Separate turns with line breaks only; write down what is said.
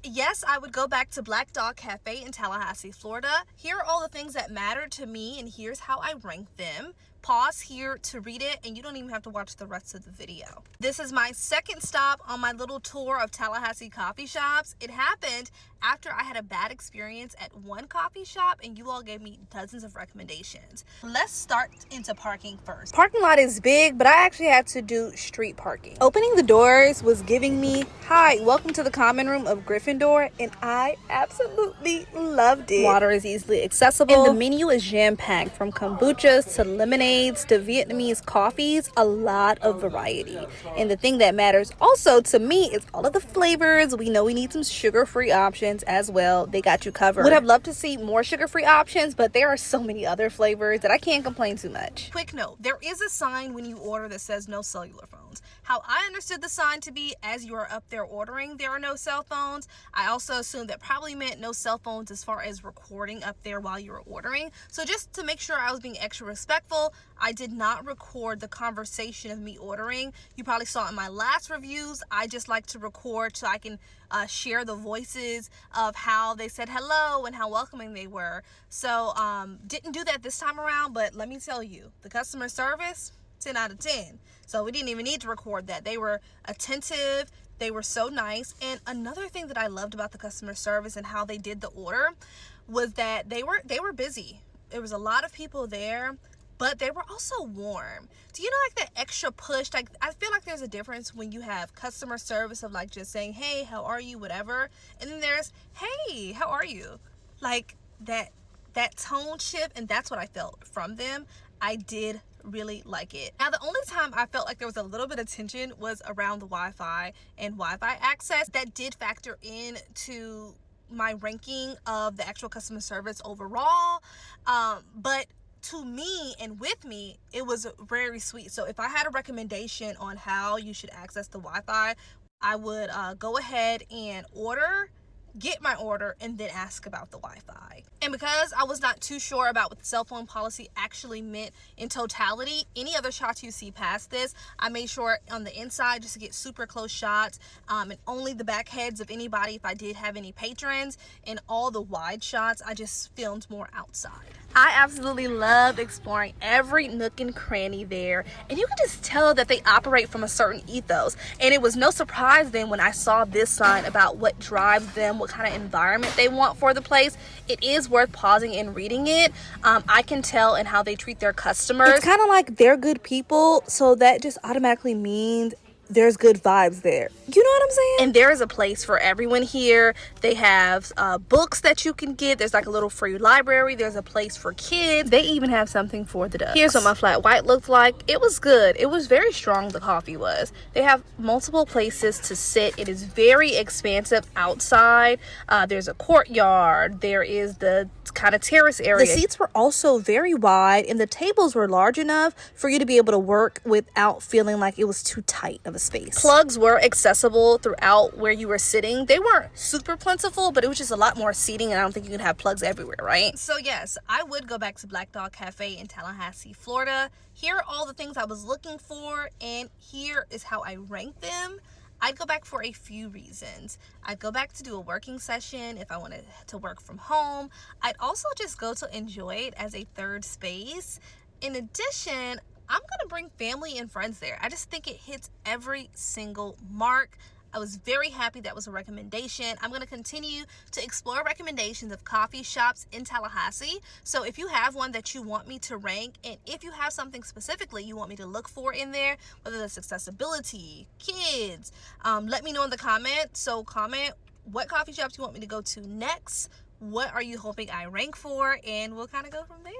Yes, I would go back to Black Dog Cafe in Tallahassee, Florida. Here are all the things that matter to me, and here's how I rank them. Pause here to read it, and you don't even have to watch the rest of the video. This is my second stop on my little tour of Tallahassee coffee shops. It happened after I had a bad experience at one coffee shop, and you all gave me dozens of recommendations. Let's start into parking first. Parking lot is big, but I actually had to do street parking. Opening the doors was giving me, hi, welcome to the common room of Gryffindor, and I absolutely loved it. Water is easily accessible, and the menu is jam-packed from kombuchas to lemonades to Vietnamese coffees, a lot of variety. And the thing that matters also to me is all of the flavors. We know we need some sugar-free options as well. They got you covered. Would have loved to see more sugar-free options, but there are so many other flavors that I can't complain too much. Quick note, there is a sign when you order that says no cellular phones. How I understood the sign to be, as you are up there ordering, there are no cell phones. I also assumed that probably meant no cell phones as far as recording up there while you were ordering. So just to make sure I was being extra respectful, I did not record the conversation of me ordering. You probably saw in my last reviews, I just like to record so I can share the voices of how they said hello and how welcoming they were. So didn't do that this time around, but let me tell you, the customer service, 10 out of 10. So we didn't even need to record that. They were attentive. They were so nice. And another thing that I loved about the customer service and how they did the order was that they were busy. There was a lot of people there, but they were also warm. Do you know, like, that extra push? Like, I feel like there's a difference when you have customer service of like just saying, hey, how are you, whatever, and then there's, hey, how are you? Like that tone shift, and that's what I felt from them. I did really like it. Now, the only time I felt like there was a little bit of tension was around the Wi-Fi and Wi-Fi access. That did factor into my ranking of the actual customer service overall, but to me and with me, it was very sweet. So if I had a recommendation on how you should access the Wi-Fi, I would go ahead and get my order, and then ask about the Wi-Fi. And because I was not too sure about what the cell phone policy actually meant in totality, any other shots you see past this, I made sure on the inside just to get super close shots, and only the back heads of anybody if I did have any patrons, and all the wide shots I just filmed more outside. I absolutely loved exploring every nook and cranny there, and you can just tell that they operate from a certain ethos. And it was no surprise then when I saw this sign about what drives them, what kind of environment they want for the place. It is worth pausing and reading it. I can tell in how they treat their customers. It's kind of like they're good people, so that just automatically means there's good vibes there. You know what I'm saying? And there is a place for everyone here. They have books that you can get. There's like a little free library. There's a place for kids. They even have something for the ducks. Here's what my flat white looked like. It was good. It was very strong, the coffee was. They have multiple places to sit. It is very expansive outside. There's a courtyard. There is the kind of terrace area. The seats were also very wide, and the tables were large enough for you to be able to work without feeling like it was too tight of a space. Plugs were accessible throughout where you were sitting. They weren't super plentiful, but it was just a lot more seating, and I don't think you can have plugs everywhere, right? So yes, I would go back to Black Dog Cafe in Tallahassee, Florida. Here are all the things I was looking for, and here is how I rank them. I'd go back for a few reasons. I'd go back to do a working session if I wanted to work from home. I'd also just go to enjoy it as a third space. In addition, I'm gonna bring family and friends there. I just think it hits every single mark. I was very happy that was a recommendation. I'm gonna continue to explore recommendations of coffee shops in Tallahassee. So if you have one that you want me to rank, and if you have something specifically you want me to look for in there, whether that's accessibility, kids, let me know in the comments. So comment what coffee shops you want me to go to next. What are you hoping I rank for? And we'll kind of go from there.